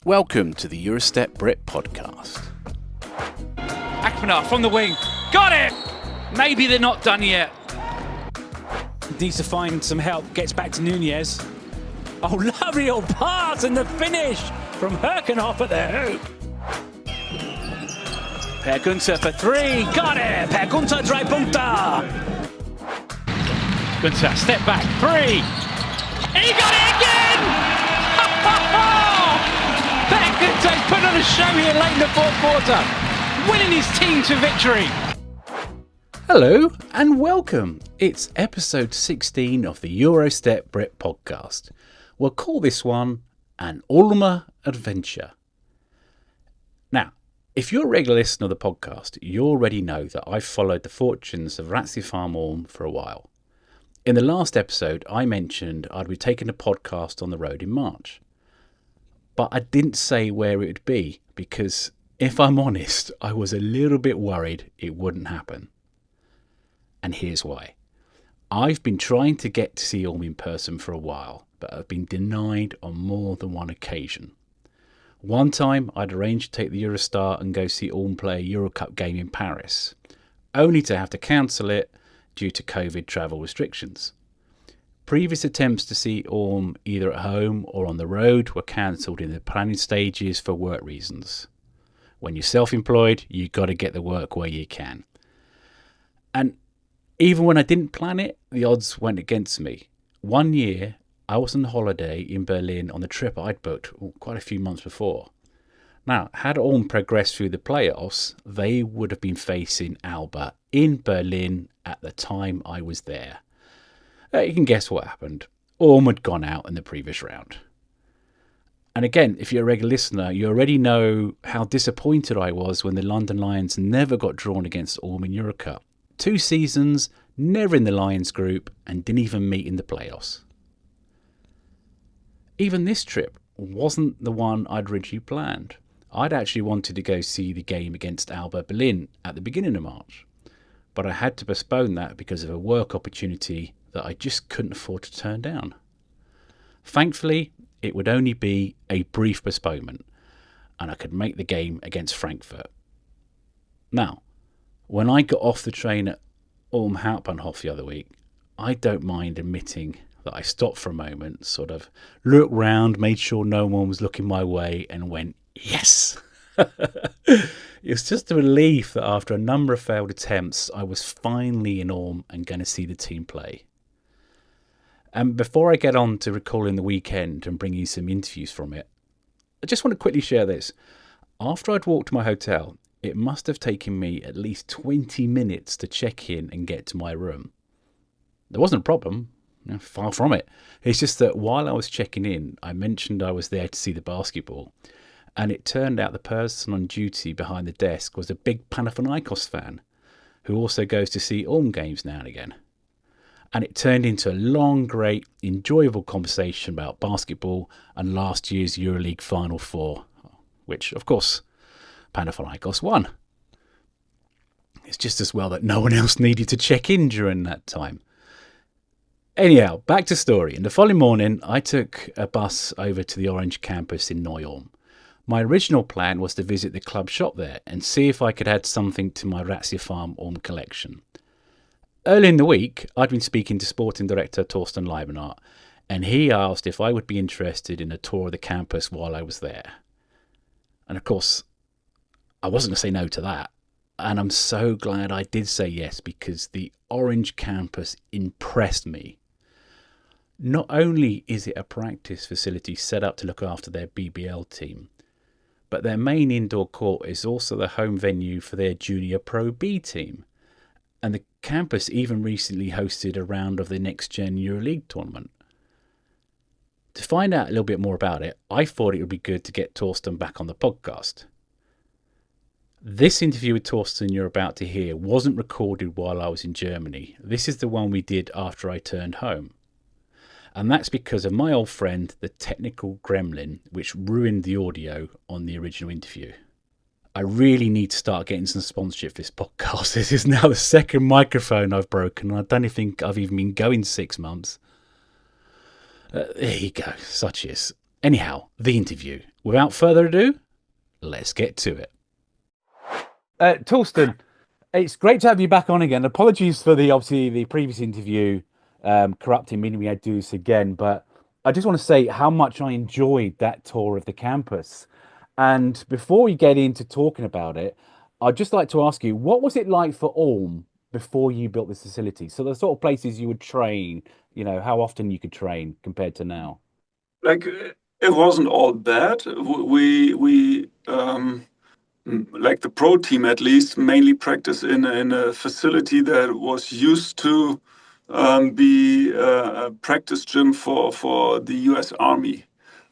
Welcome to the Eurostep Brit podcast. Akmanar from the wing. Got it! Maybe they're not done yet. Needs to find some help. Gets back to Nunez. Oh, lovely old pass and the finish from Herkenhoff at the hoop. Per Gunther for three. Got it! Per Gunther, 3 Punkte. Gunther, step back. Three. He got it again! Per Gunther's put on a show here late in the fourth quarter, winning his team to victory. Hello and welcome. It's episode 16 of the Eurostep Brit podcast. We'll call this one an Uuulmer adventure. Now, if you're a regular listener of the podcast, you already know that I've followed the fortunes of Ratiopharm Ulm for a while. In the last episode, I mentioned I'd be taking the podcast on the road in March. But I didn't say where it would be because, if I'm honest, I was a little bit worried it wouldn't happen. And here's why. I've been trying to get to see Ulm in person for a while, but I've been denied on more than one occasion. One time I'd arranged to take the Eurostar and go see Ulm play a Euro Cup game in Paris, only to have to cancel it due to COVID travel restrictions. Previous attempts to see Ulm either at home or on the road were cancelled in the planning stages for work reasons. When you're self-employed, you've got to get the work where you can. And even when I didn't plan it, the odds went against me. One year, I was on holiday in Berlin on the trip I'd booked quite a few months before. Now, had Ulm progressed through the playoffs, they would have been facing Alba in Berlin at the time I was there. You can guess what happened. Ulm had gone out in the previous round. And again, if you're a regular listener, you already know how disappointed I was when the London Lions never got drawn against Ulm in Euro Cup. 2 seasons, never in the Lions group, and didn't even meet in the playoffs. Even this trip wasn't the one I'd originally planned. I'd actually wanted to go see the game against Alba Berlin at the beginning of March. But I had to postpone that because of a work opportunity that I just couldn't afford to turn down. Thankfully, it would only be a brief postponement, and I could make the game against Frankfurt. Now, when I got off the train at Ulm Hauptbahnhof the other week, I don't mind admitting that I stopped for a moment, sort of looked round, made sure no one was looking my way, and went, yes! It was just a relief that after a number of failed attempts, I was finally in Ulm and going to see the team play. And before I get on to recalling the weekend and bring you some interviews from it, I just want to quickly share this. After I'd walked to my hotel, it must have taken me at least 20 minutes to check in and get to my room. There wasn't a problem, far from it. It's just that while I was checking in, I mentioned I was there to see the basketball. And it turned out the person on duty behind the desk was a big Panathinaikos fan who also goes to see Ulm games now and again. And it turned into a long, great, enjoyable conversation about basketball and last year's EuroLeague Final Four, which, of course, Panathinaikos won. It's just as well that no one else needed to check in during that time. Anyhow, back to story. And the following morning, I took a bus over to the Orange campus in Neu-Ulm. My original plan was to visit the club shop there and see if I could add something to my Ratiopharm Ulm collection. Early in the week, I'd been speaking to sporting director Thorsten Leibenath, and he asked if I would be interested in a tour of the campus while I was there. And of course, I wasn't going to say no to that. And I'm so glad I did say yes, because the Orange campus impressed me. Not only is it a practice facility set up to look after their BBL team, but their main indoor court is also the home venue for their Junior Pro B team. And the campus even recently hosted a round of the Next Gen EuroLeague tournament. To find out a little bit more about it, I thought it would be good to get Thorsten back on the podcast. This interview with Thorsten you're about to hear wasn't recorded while I was in Germany. This is the one we did after I turned home. And that's because of my old friend, the technical gremlin, which ruined the audio on the original interview. I really need to start getting some sponsorship for this podcast. This is now the second microphone I've broken. I don't think I've even been going 6 months. There you go. Such is. Anyhow, the interview. Without further ado, let's get to it. Thorsten, it's great to have you back on again. Apologies for the previous interview corrupting, meaning we had to do this again. But I just want to say how much I enjoyed that tour of the campus. And before we get into talking about it, I'd just like to ask you, what was it like for Ulm before you built this facility? So the sort of places you would train, how often you could train compared to now. Like it wasn't all bad. We like the pro team at least mainly practice in a facility that was used to be a practice gym for the U.S. Army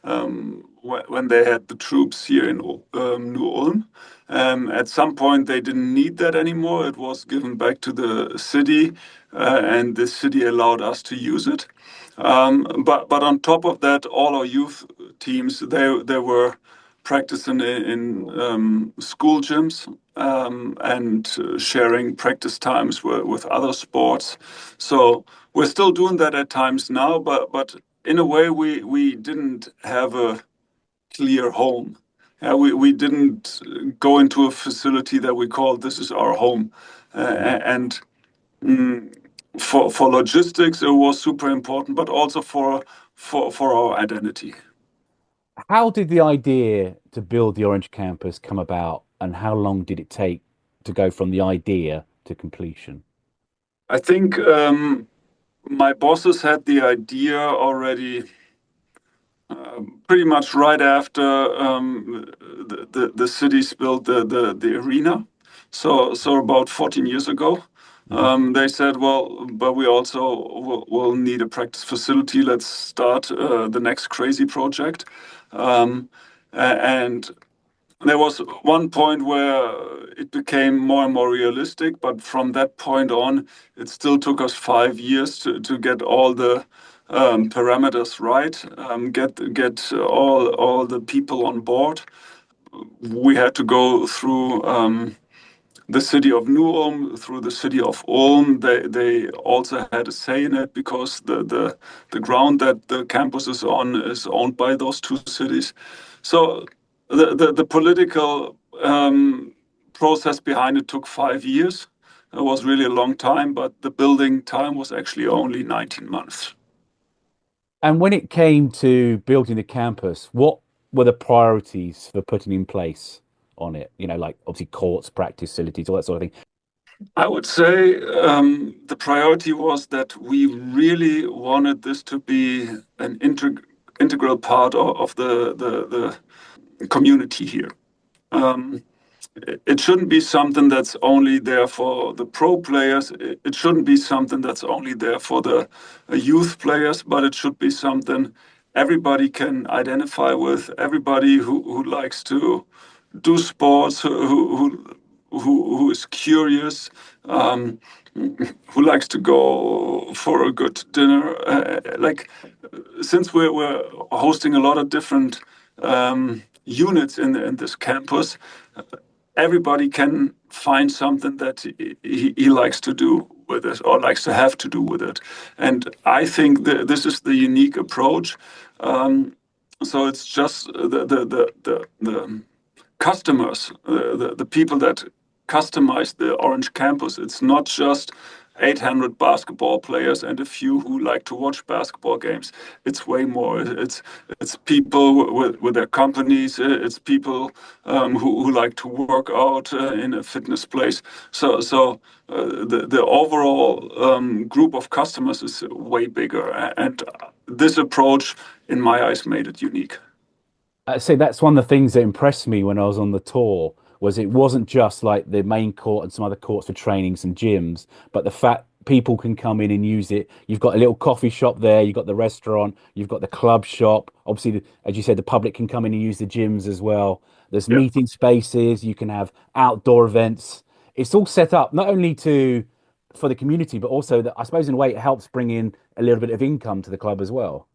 when they had the troops here in New Ulm. At some point, they didn't need that anymore. It was given back to the city, and the city allowed us to use it. But on top of that, all our youth teams they were practicing in school gyms and sharing practice times with other sports. So we're still doing that at times now, but in a way we didn't have a clear home. We didn't go into a facility that we called this is our home. And for logistics, it was super important, but also for our identity. How did the idea to build the Orange campus come about, and how long did it take to go from the idea to completion? I think my bosses had the idea already pretty much right after the cities built the arena. So about 14 years ago. They said, well, but we also will need a practice facility. Let's start the next crazy project. And there was one point where it became more and more realistic, but from that point on, it still took us 5 years to get all the parameters right, get all the people on board. We had to go through the city of New Ulm, through the city of Ulm. They also had a say in it because the ground that the campus is on is owned by those two cities. So the political process behind it took 5 years. It was really a long time, but the building time was actually only 19 months. And when it came to building the campus, what were the priorities for putting in place on it? Like obviously courts, practice facilities, all that sort of thing. I would say the priority was that we really wanted this to be an integral part of the community here. It shouldn't be something that's only there for the pro players. It shouldn't be something that's only there for the youth players, but it should be something everybody can identify with. Everybody who likes to do sports, who is curious, who likes to go for a good dinner. Since we're hosting a lot of different units in this campus, everybody can find something that he likes to do with it or likes to have to do with it. And I think this is the unique approach. So it's just the customers, the people that customize the Orange campus. It's not just 800 basketball players and a few who like to watch basketball games. It's way more. It's people with their companies. It's people who like to work out in a fitness place. So the overall group of customers is way bigger. And this approach, in my eyes, made it unique. I'd say that's one of the things that impressed me when I was on the tour was it wasn't just like the main court and some other courts for trainings and gyms, but the fact people can come in and use it. You've got a little coffee shop there, you've got the restaurant, you've got the club shop. Obviously, as you said, the public can come in and use the gyms as well. There's meeting spaces, you can have outdoor events. It's all set up not only for the community, but also that I suppose in a way it helps bring in a little bit of income to the club as well.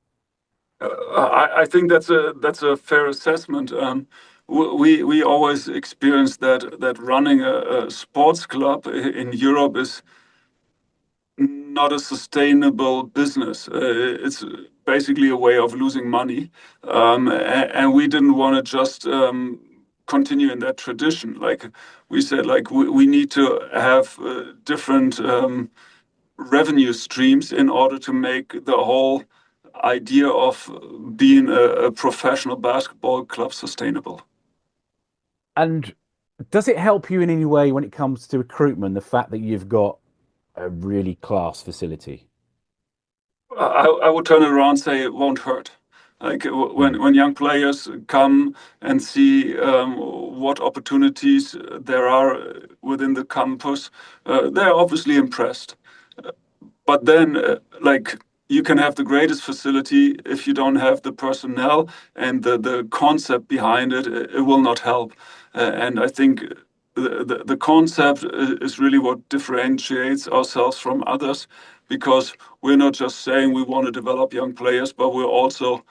I think that's a fair assessment. We always experience that running a sports club in Europe is not a sustainable business. It's basically a way of losing money, and we didn't want to just continue in that tradition. Like we said, like we need to have different revenue streams in order to make the whole idea of being a professional basketball club sustainable. And does it help you in any way when it comes to recruitment, the fact that you've got a really class facility? I would turn it around and say it won't hurt. Like when young players come and see what opportunities there are within the campus, they're obviously impressed. But then, like you can have the greatest facility if you don't have the personnel and the concept behind it, it will not help. And I think the concept is really what differentiates ourselves from others, because we're not just saying we want to develop young players, but we're also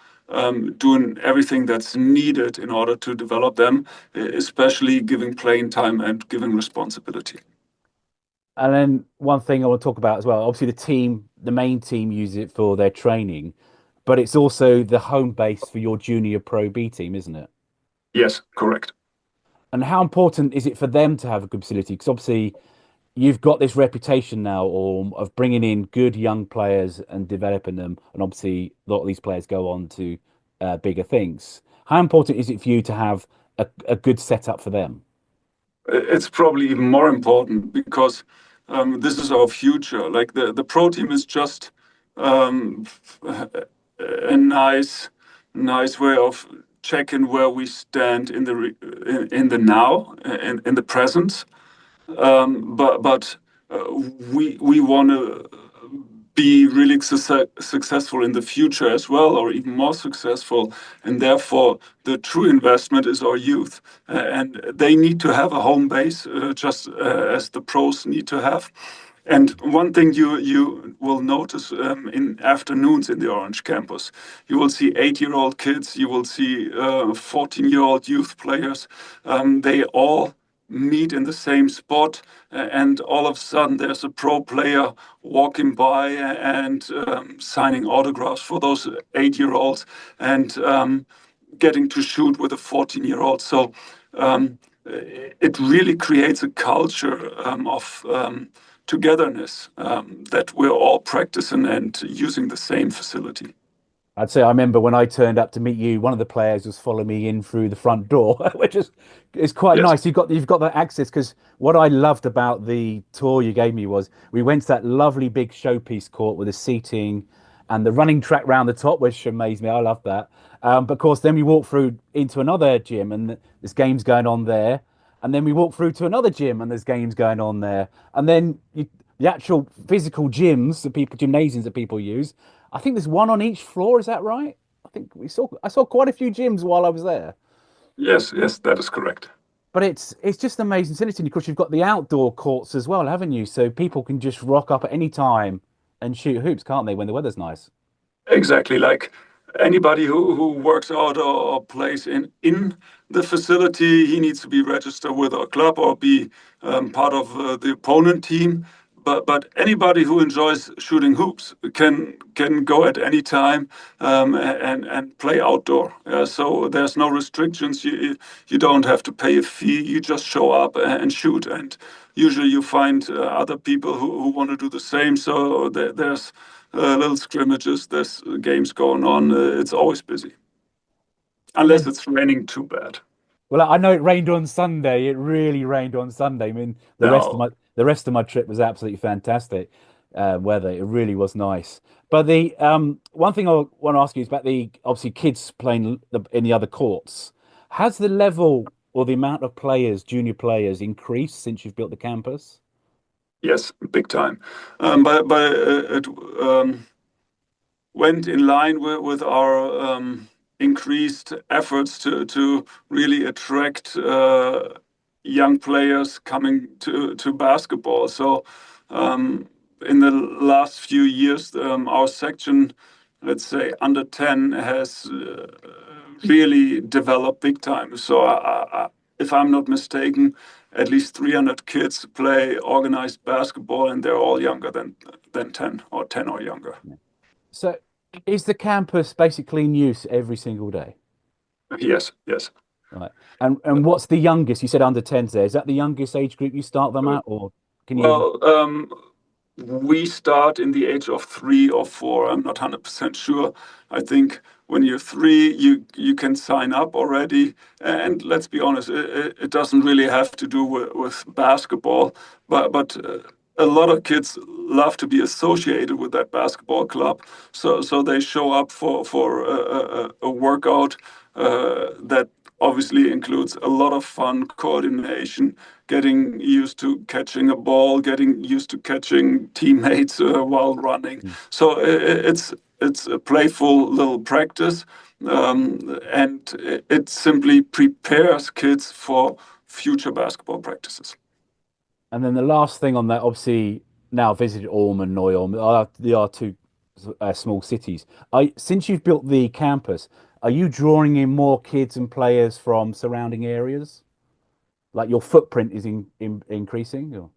doing everything that's needed in order to develop them, especially giving playing time and giving responsibility. And then one thing I want to talk about as well, obviously the main team use it for their training, but it's also the home base for your junior Pro B team, isn't it? Yes, correct. And how important is it for them to have a good facility? Because obviously you've got this reputation now of bringing in good young players and developing them. And obviously a lot of these players go on to bigger things. How important is it for you to have a good setup for them? It's probably even more important because this is our future. Like the pro team is just a nice way of checking where we stand in the now, in the present. But we want to be really successful in the future as well, or even more successful. And therefore, the true investment is our youth. And they need to have a home base, just as the pros need to have. And one thing you will notice in afternoons in the Orange campus, you will see 8-year-old kids, you will see 14-year-old youth players. They all meet in the same spot, and all of a sudden there's a pro player walking by and signing autographs for those 8-year-olds and getting to shoot with a 14-year-old. So it really creates a culture of togetherness that we're all practicing and using the same facility. I'd say I remember when I turned up to meet you, one of the players was following me in through the front door, which is quite Yes. nice. You've got that access, because what I loved about the tour you gave me was we went to that lovely big showpiece court with the seating and the running track round the top, which amazed me. I loved that. But of course, then we walked through into another gym and there's games going on there. And then we walked through to another gym and there's games going on there. And then the actual physical gyms, gymnasiums that people use, I think there's one on each floor. Is that right? I saw quite a few gyms while I was there. Yes, that is correct. But it's just an amazing facility. And of course, you've got the outdoor courts as well, haven't you? So people can just rock up at any time and shoot hoops, can't they, when the weather's nice? Exactly. Like anybody who works out or plays in the facility, he needs to be registered with our club or be part of the opponent team. But anybody who enjoys shooting hoops can go at any time and play outdoor. So there's no restrictions. You don't have to pay a fee. You just show up and shoot. And usually you find other people who want to do the same. So there's little scrimmages. There's games going on. It's always busy, unless it's raining too bad. Well, I know it rained on Sunday. It really rained on Sunday. I mean, No. the rest of my trip was absolutely fantastic weather. It really was nice. But the one thing I want to ask you is about the obviously kids playing in the other courts. Has the level or the amount of players, junior players, increased since you've built the campus? Yes, big time. But it went in line with our increased efforts to really attract young players coming to basketball. So in the last few years, our section, let's say under 10, has really developed big time. So if I'm not mistaken, at least 300 kids play organized basketball, and they're all younger than 10 or 10 or younger. So is the campus basically in use every single day? Yes, yes. Right. And what's the youngest? You said under 10s there. Is that the youngest age group you start them at, or can you? Well, we start in the age of 3 or 4. I'm not 100% sure. I think when you're 3, you can sign up already. And let's be honest, it doesn't really have to do with basketball, but a lot of kids love to be associated with that basketball club. So they show up for a workout that obviously includes a lot of fun, coordination, getting used to catching a ball, getting used to catching teammates while running. So it's a playful little practice, and it simply prepares kids for future basketball practices. And then the last thing on that, obviously, now visited Ulm and Neu-Ulm. They are two small cities. Since you've built the campus, are you drawing in more kids and players from surrounding areas? Like your footprint is increasing? Or?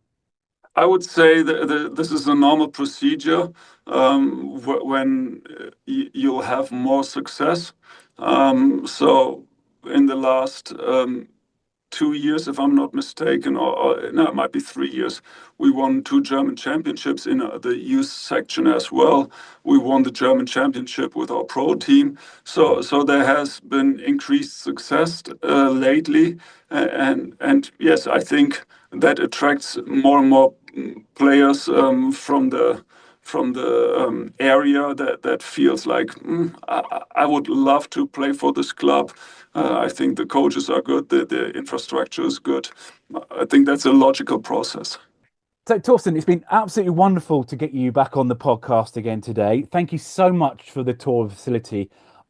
I would say that this is a normal procedure when you'll have more success. So in the last 2 years, if I'm not mistaken, or no, it might be 3 years, we won 2 German championships in the youth section as well. We won the German championship with our pro team. So there has been increased success lately, and yes, I think that attracts more and more players from the area that feels like I would love to play for this club. I think the coaches are good, the infrastructure is good. I think that's a logical process. So, Thorsten, it's been absolutely wonderful to get you back on the podcast again today. Thank you so much for the tour of the facility.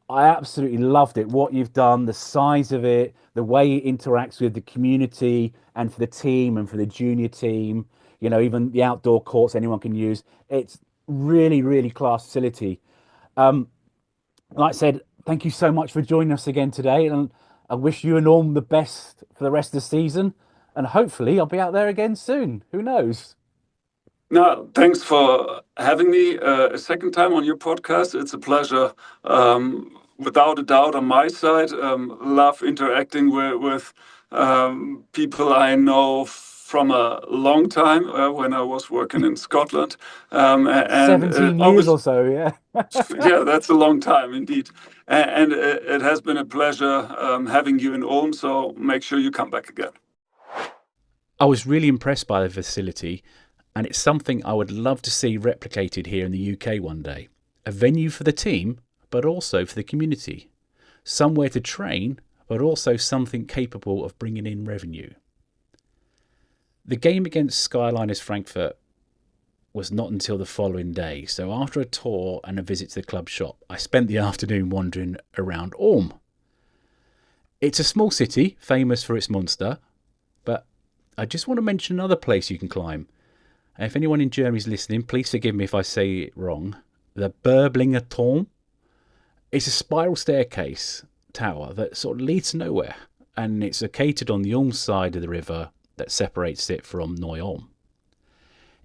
I absolutely loved it. What you've done, the size of it, the way it interacts with the community and for the team and for the junior team, you know, even the outdoor courts anyone can use. It's really, really class facility. Like I said, thank you so much for joining us again today. And I wish you and Ulm the best for the rest of the season. And hopefully I'll be out there again soon. Who knows? No, thanks for having me a second time on your podcast. It's a pleasure. Without a doubt, on my side, love interacting with people I know from a long time when I was working in Scotland. And 17 years or so, yeah. Yeah, that's a long time indeed. And it has been a pleasure having you in Ulm, so make sure you come back again. I was really impressed by the facility, and it's something I would love to see replicated here in the UK one day. A venue for the team, but also for the community. Somewhere to train, but also something capable of bringing in revenue. The game against Skyliners Frankfurt was not until the following day, so after a tour and a visit to the club shop, I spent the afternoon wandering around Ulm. It's a small city, famous for its monster, but I just want to mention another place you can climb. And if anyone in Germany is listening, please forgive me if I say it wrong. The Berblinger Turm. It's a spiral staircase tower that sort of leads to nowhere, and it's located on the Ulm side of the river that separates it from Neu-Ulm.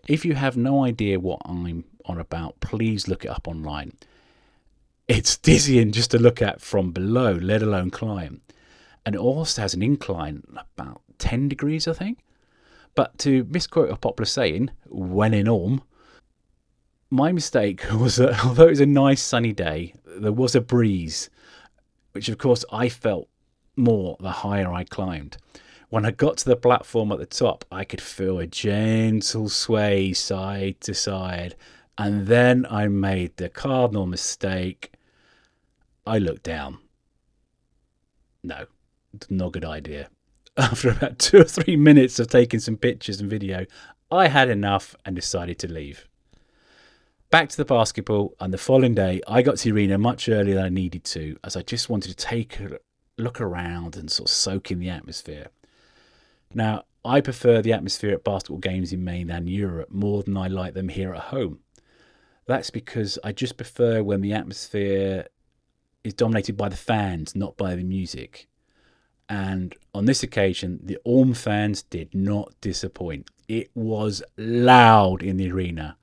If you have no idea what I'm on about, please look it up online. It's dizzying just to look at from below, let alone climb. And it also has an incline about 10 degrees, I think. But to misquote a popular saying, when in Ulm, my mistake was that although it was a nice sunny day, there was a breeze, which of course I felt more the higher I climbed. When I got to the platform at the top, I could feel a gentle sway side to side, and then I made the cardinal mistake. I looked down. No, not a good idea. After about 2 or 3 minutes of taking some pictures and video, I had enough and decided to leave. Back to the basketball, and the following day I got to the arena much earlier than I needed to, as I just wanted to take a look around and sort of soak in the atmosphere. Now, I prefer the atmosphere at basketball games in mainland Europe more than I like them here at home. That's because I just prefer when the atmosphere is dominated by the fans, not by the music. And on this occasion, the Ulm fans did not disappoint. It was loud in the arena,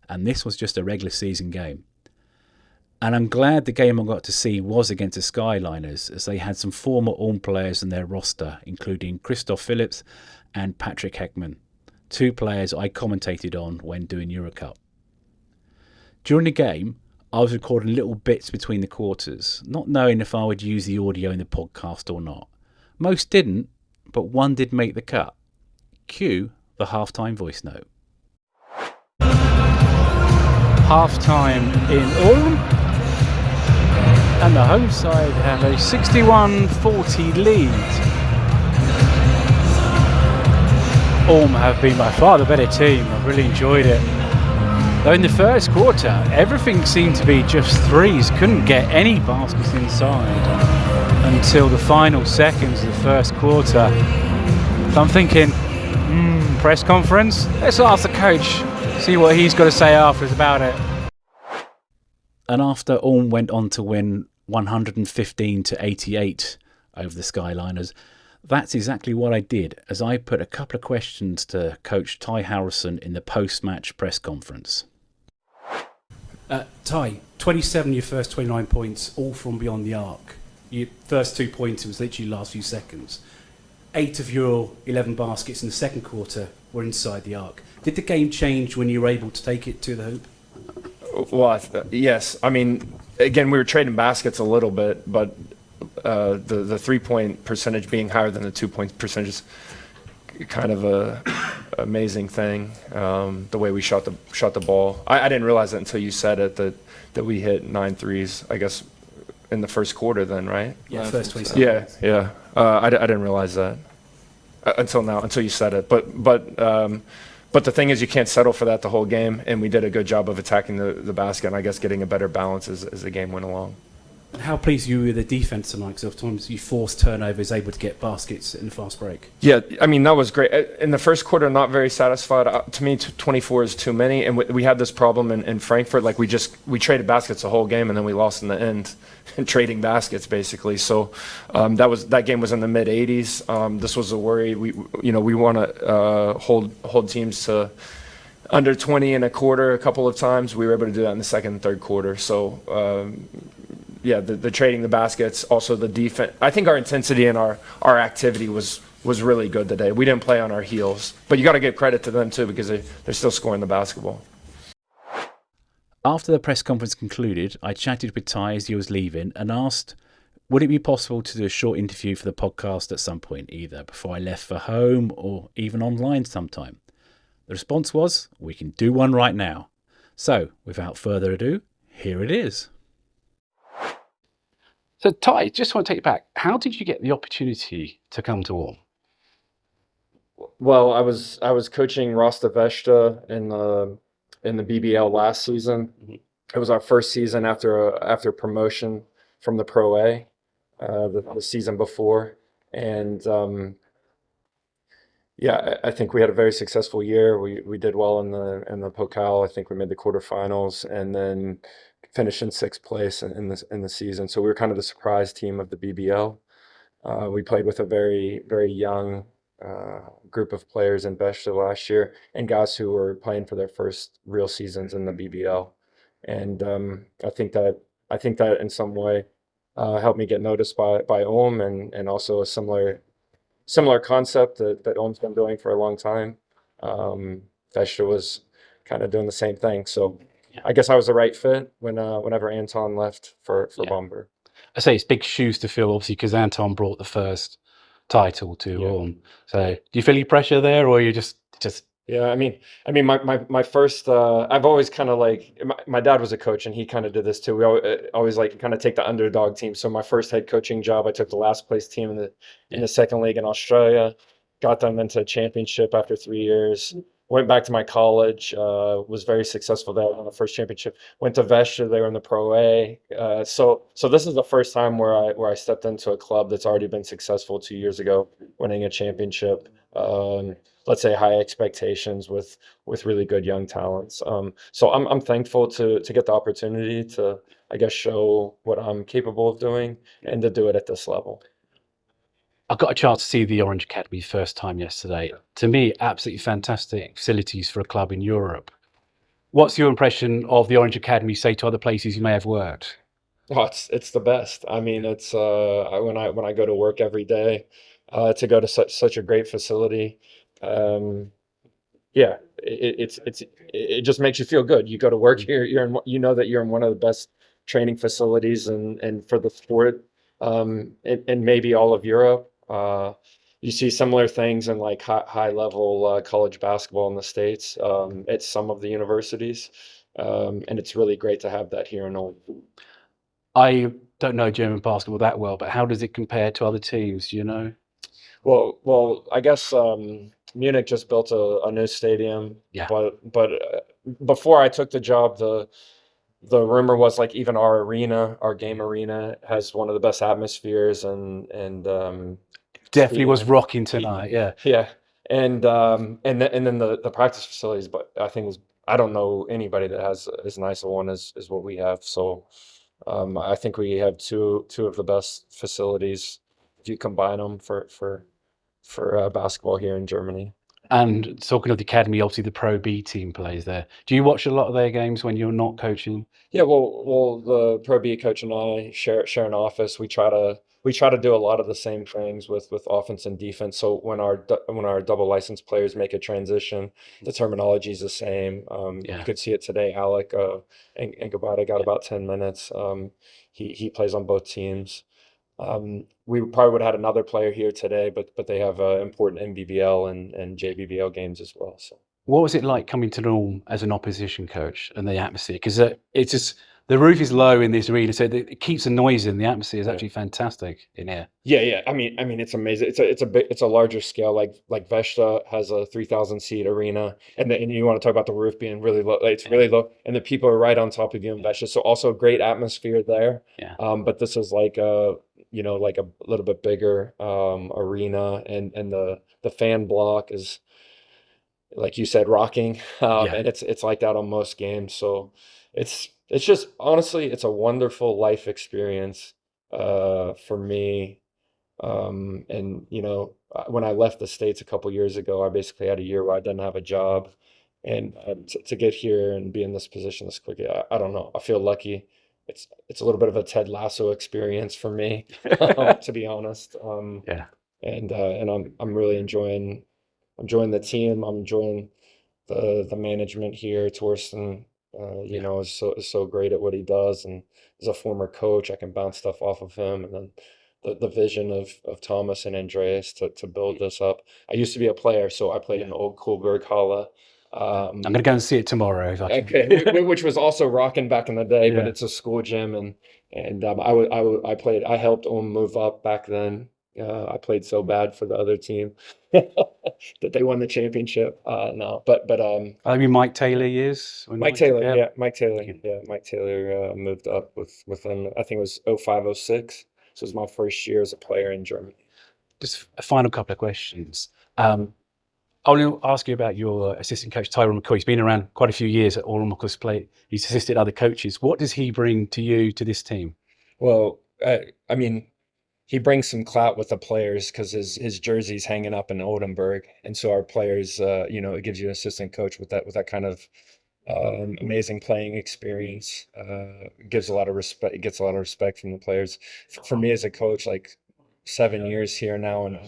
and this was just a regular season game. And I'm glad the game I got to see was against the Skyliners, as they had some former Ulm players in their roster, including Christoph Phillips and Patrick Heckman, two players I commentated on when doing Eurocup. During the game, I was recording little bits between the quarters, not knowing if I would use the audio in the podcast or not. Most didn't, but one did make the cut. Cue the halftime voice note. Half-time in Ulm, and the home side have a 61-40 lead. Ulm have been by far the better team. I've really enjoyed it. Though in the first quarter, everything seemed to be just threes. Couldn't get any baskets inside until the final seconds of the first quarter. So I'm thinking, press conference? Let's ask the coach, see what he's got to say afterwards about it. And after Ulm went on to win 115-88 over the Skyliners, that's exactly what I did, as I put a couple of questions to Coach Ty Harrelson in the post-match press conference. Ty, 27 your first 29 points, all from beyond the arc. Your first 2 points, it was literally last few seconds. 8 of your 11 baskets in the second quarter were inside the arc. Did the game change when you were able to take it to the hoop? Well, yes. I mean, again, we were trading baskets a little bit, but the 3-point percentage being higher than the 2-point percentage is kind of a amazing thing. The way we shot the ball. I didn't realize it until you said it that we hit 9 threes, I guess, in the first quarter. Then, right? Yeah, first 20 seconds. Yeah. I didn't realize that until you said it. But the thing is, you can't settle for that the whole game, and we did a good job of attacking the basket, and I guess getting a better balance as the game went along. And how pleased you were with the defense tonight? Because sometimes you force turnovers, able to get baskets in the fast break. Yeah, I mean, that was great. In the first quarter, not very satisfied. To me, 24 is too many, and we had this problem in Frankfurt. Like we traded baskets the whole game, and then we lost in the end, trading baskets basically. So that game was in the mid 80s. This was a worry. We want to hold teams to under 20 and a quarter a couple of times. We were able to do that in the second and third quarter. So. Yeah, the trading the baskets, also the defense. I think our intensity and our activity was really good today. We didn't play on our heels, but you got to give credit to them too, because they're still scoring the basketball. After the press conference concluded, I chatted with Ty as he was leaving and asked, would it be possible to do a short interview for the podcast at some point, either before I left for home or even online sometime? The response was, we can do one right now. So, without further ado, here it is. So Ty, just want to take you back. How did you get the opportunity to come to Ulm? Well, I was coaching Rosta Vesta in the BBL last season. Mm-hmm. It was our first season after promotion from the Pro A, the season before, and I think we had a very successful year. We did well in the Pokal. I think we made the quarterfinals, and then finished in 6th place in the season. So we were kind of the surprise team of the BBL. We played with a very, very young group of players in Vesta last year, and guys who were playing for their first real seasons in the BBL. And I think that in some way helped me get noticed by Ulm, and also a similar concept that Ulm's been doing for a long time. Vesta was kind of doing the same thing. So I guess I was the right fit whenever Anton left for Bomber. I say it's big shoes to fill, obviously, because Anton brought the first title to Ulm. So do you feel any pressure there, or you just? Yeah, I mean, my first. I've always kind of like my dad was a coach, and he kind of did this too. We always like kind of take the underdog team. So my first head coaching job, I took the last place team in the second league in Australia, got them into a championship after 3 years. Went back to my college, was very successful there, won the first championship. Went to Vesta, they were in the Pro A. So this is the first time where I stepped into a club that's already been successful 2 years ago, winning a championship. Let's say high expectations with really good young talents. So I'm thankful to get the opportunity to, I guess, show what I'm capable of doing and to do it at this level. I got a chance to see the Orange Academy first time yesterday. To me, absolutely fantastic facilities for a club in Europe. What's your impression of the Orange Academy, say, to other places you may have worked? Oh, it's the best. I mean, it's when I go to work every day, to go to such a great facility. Um, Yeah, it just makes you feel good. You go to work here, you know that you're in one of the best training facilities and for the sport, and maybe all of Europe. You see similar things in like high level college basketball in the States, at some of the universities, and it's really great to have that here in Ulm. I don't know German basketball that well, but how does it compare to other teams? Do you know? Well, I guess Munich just built a new stadium, Yeah. but before I took the job, the rumor was like even our game arena has one of the best atmospheres and Definitely was stadium. rocking tonight. Yeah. Yeah, and then the practice facilities, but I don't know anybody that has as nice a one as what we have. So I think we have two of the best facilities if you combine them for basketball here in Germany. And talking of the academy, obviously the Pro B team plays there. Do you watch a lot of their games when you're not coaching? Yeah, well, the Pro B coach and I share an office. We try to do a lot of the same things with offense and defense. So when our double licensed players make a transition, the terminology is the same. Yeah. You could see it today. Alec and Gabata got about 10 minutes. He plays on both teams. We probably would have had another player here today, but they have important NBBL and JBBL games as well. So. What was it like coming to Ulm as an opposition coach and the atmosphere? Because it's just the roof is low in this arena, so it keeps the noise in. The atmosphere is actually fantastic in here. Yeah. I mean, it's amazing. It's a larger scale. Like Vesta has a 3,000 seat arena, and you want to talk about the roof being really low. It's really low, and the people are right on top of you in Vesta. So also great atmosphere there. Yeah. But this is like a like a little bit bigger arena, and the fan block is, like you said, rocking, and it's like that on most games. So it's just honestly, it's a wonderful life experience for me. And when I left the States a couple years ago, I basically had a year where I didn't have a job, and to get here and be in this position this quickly, I don't know. I feel lucky. It's a little bit of a Ted Lasso experience for me, to be honest. Yeah. And I'm really enjoying the team. I'm enjoying the management here. Thorsten, is so great at what he does, and as a former coach, I can bounce stuff off of him. And then the vision of Thomas and Andreas to build this up. I used to be a player, so I played in the old Kohlberg Halle. I'm going to go and see it tomorrow if I can. Okay, which was also rocking back in the day, but Yeah. it's a school gym, and I played. I helped Ulm move up back then. I played so bad for the other team that they won the championship. No, but I mean, Mike Taylor years. Mike Taylor, Mike Taylor moved up with them. I think it was 05, 06. So it was my first year as a player in Germany. Just a final couple of questions. I'll ask you about your assistant coach, Tyrone McCoy. He's been around quite a few years at Ulm. He's assisted other coaches. What does he bring to you, to this team? Well, I mean, he brings some clout with the players because his jersey's hanging up in Oldenburg, and so our players, it gives you an assistant coach with that kind of amazing playing experience. Gives a lot of respect. It gets a lot of respect from the players. For me as a coach, like 7 years here now, and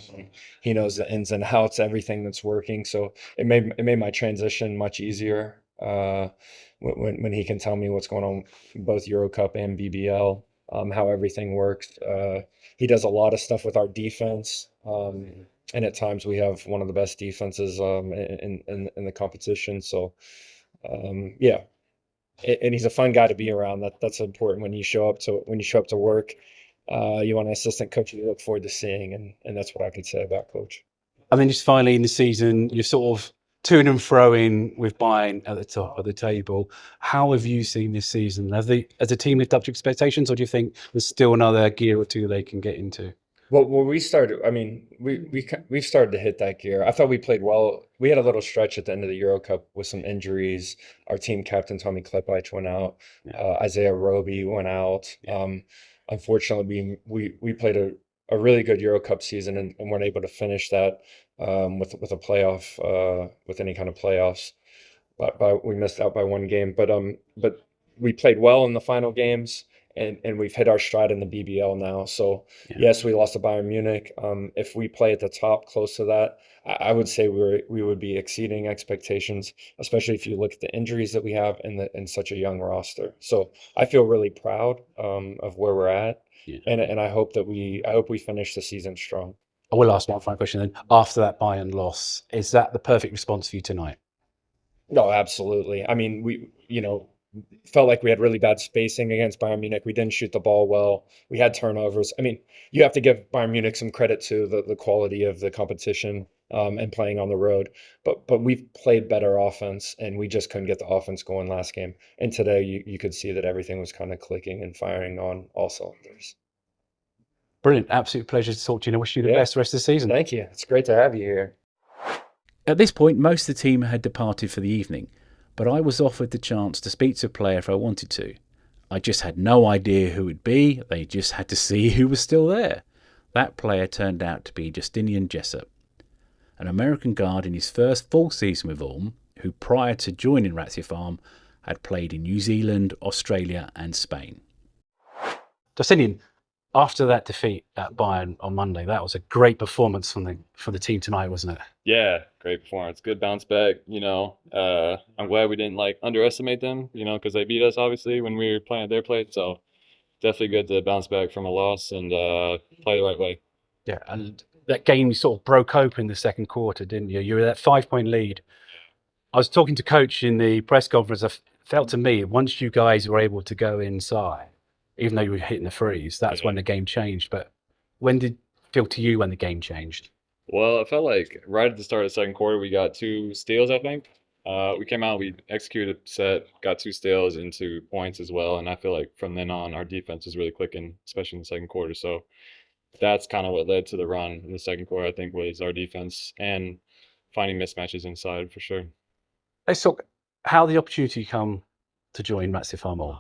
he knows the ins and outs, everything that's working. So it made my transition much easier. When he can tell me what's going on in both Euro Cup and BBL, how everything works. He does a lot of stuff with our defense, and at times we have one of the best defenses in the competition. So yeah, and he's a fun guy to be around. That's important when you show up to work. You want an assistant coach you look forward to seeing, and that's what I could say about Coach. And then just finally in the season, you're sort of to and fro in with Bayern at the top of the table. How have you seen this season? Has the team lived up to expectations, or do you think there's still another gear or two they can get into? Well, we started. I mean, we've started to hit that gear. I thought we played well. We had a little stretch at the end of the Euro Cup with some injuries. Our team captain Tommy Klepich went out. Isaiah Roby went out. Unfortunately, we played a really good Euro Cup season and weren't able to finish that with a playoff with any kind of playoffs. But we missed out by one game. But we played well in the final games. And we've hit our stride in the BBL now. So, yes, we lost to Bayern Munich. If we play at the top close to that, I would say we would be exceeding expectations, especially if you look at the injuries that we have in such a young roster. So I feel really proud of where we're at, and I hope we finish the season strong. I will ask one final question then. After that Bayern loss, is that the perfect response for you tonight? No, absolutely. I mean, we felt like we had really bad spacing against Bayern Munich. We didn't shoot the ball well. We had turnovers. I mean, you have to give Bayern Munich some credit to the quality of the competition and playing on the road. But we've played better offense, and we just couldn't get the offense going last game. And today you could see that everything was kind of clicking and firing on all cylinders. Brilliant. Absolute pleasure to talk to you, and I wish you the best the rest of the season. Thank you. It's great to have you here. At this point, most of the team had departed for the evening, but I was offered the chance to speak to a player if I wanted to. I just had no idea who it'd be. They just had to see who was still there. That player turned out to be Justinian Jessup, an American guard in his first full season with Ulm, who prior to joining Ratiopharm had played in New Zealand, Australia and Spain. Justinian, after that defeat at Bayern on Monday, that was a great performance from the team tonight, wasn't it? Yeah, great performance. Good bounce back. I'm glad we didn't underestimate them, because they beat us obviously when we were playing at their place. So definitely good to bounce back from a loss and play the right way. Yeah, and that game sort of broke open in the second quarter, didn't you? You were that 5-point lead. I was talking to coach in the press conference. I felt to me, once you guys were able to go inside, even though you were hitting the threes, that's when the game changed. But when did it feel to you when the game changed? Well, it felt like right at the start of the second quarter, we got 2 steals, I think. We came out, we executed a set, got 2 steals and 2 points as well. And I feel like from then on, our defense was really clicking, especially in the second quarter. So that's kind of what led to the run in the second quarter, I think, was our defense and finding mismatches inside for sure. Let's talk how the opportunity come to join Ratiopharm Ulm.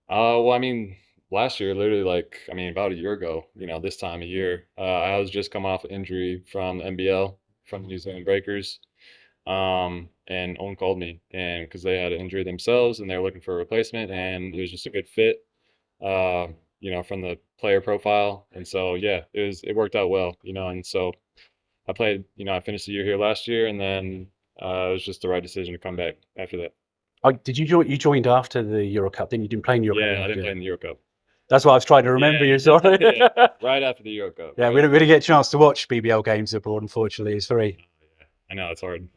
Well, I mean, last year, literally about a year ago, this time of year, I was just coming off an injury from the NBL, from the New Zealand Breakers. And Ulm called me, and because they had an injury themselves and they were looking for a replacement, and it was just a good fit, from the player profile. And so, yeah, it worked out well, and so I played, I finished the year here last year, and then it was just the right decision to come back after that. Did you join? You joined after the Euro Cup, didn't you? You didn't play in Euro Cup. Yeah, I didn't play in the Euro Cup. That's what I was trying to remember you. Sorry. Yeah, right after the Euro Cup. Yeah, we don't really get a chance to watch BBL games abroad, unfortunately. It's very... I know, it's hard.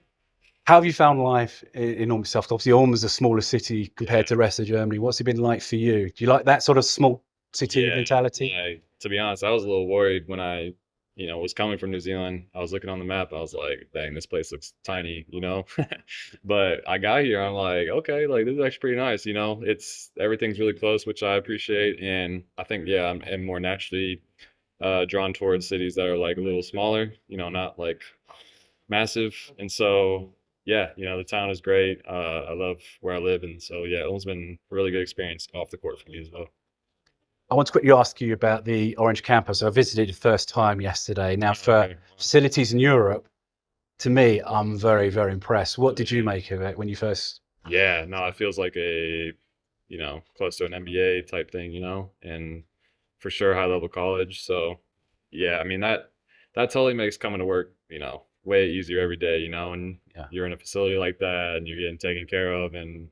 How have you found life in Ulm itself? Obviously, Ulm is a smaller city compared to the rest of Germany. What's it been like for you? Do you like that sort of small city mentality? To be honest, I was a little worried when I was coming from New Zealand. I was looking on the map. I was like, dang, this place looks tiny, But I got here. I'm like, okay, this is actually pretty nice. Everything's really close, which I appreciate. And I think, I'm more naturally drawn towards cities that are a little smaller, not massive. And so, the town is great. I love where I live. And so, Ulm's been a really good experience off the court for me as well. I want to quickly ask you about the Orange campus. I visited the first time yesterday. Now, for facilities in Europe, to me, I'm very, very impressed. What did you make of it when you first? Yeah, no, it feels like a, close to an MBA type thing, and for sure high level college. So, yeah, I mean, that totally makes coming to work, way easier every day, and you're in a facility like that and you're getting taken care of, and,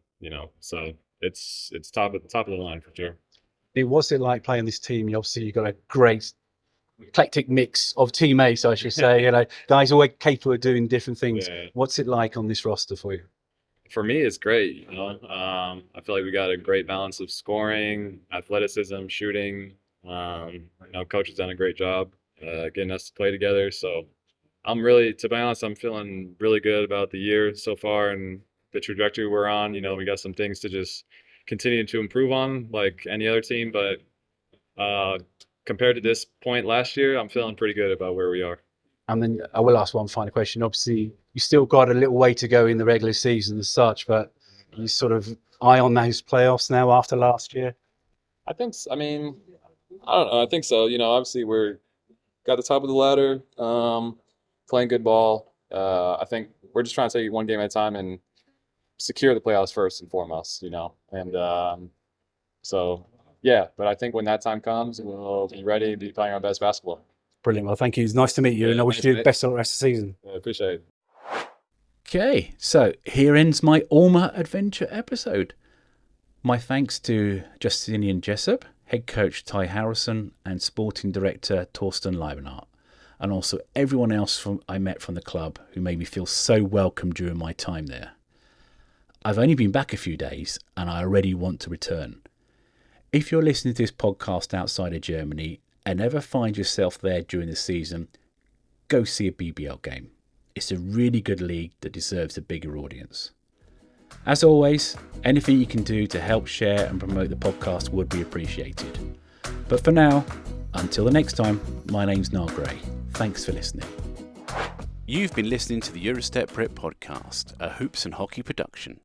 so it's top of the line for sure. What's it like playing this team? Obviously, you've got a great eclectic mix of teammates, I should say. Guys always capable of doing different things. Yeah. What's it like on this roster for you? For me, it's great. I feel like we got a great balance of scoring, athleticism, shooting. Coach has done a great job getting us to play together. So to be honest, I'm feeling really good about the year so far and the trajectory we're on. We got some things to just continue to improve on like any other team, but compared to this point last year, I'm feeling pretty good about where we are. And then I will ask one final question. Obviously, you still got a little way to go in the regular season as such, but you sort of eye on those playoffs now after last year? I think, I don't know. I think so. Obviously we're got the top of the ladder, playing good ball. I think we're just trying to take it one game at a time and secure the playoffs first and foremost, And so, yeah, but I think when that time comes, we'll be ready to be playing our best basketball. Brilliant. Well, thank you. It's nice to meet you, and I wish you the best of the rest of the season. I appreciate it. Okay, so here ends my Uuulmer adventure episode. My thanks to Justinian Jessup, head coach Ty Harrelson, and sporting director Thorsten Leibenath, and also everyone else I met from the club who made me feel so welcome during my time there. I've only been back a few days, and I already want to return. If you're listening to this podcast outside of Germany and ever find yourself there during the season, go see a BBL game. It's a really good league that deserves a bigger audience. As always, anything you can do to help share and promote the podcast would be appreciated. But for now, until the next time, my name's Niall Gray. Thanks for listening. You've been listening to the Eurostep Brit podcast, a hoops and hockey production.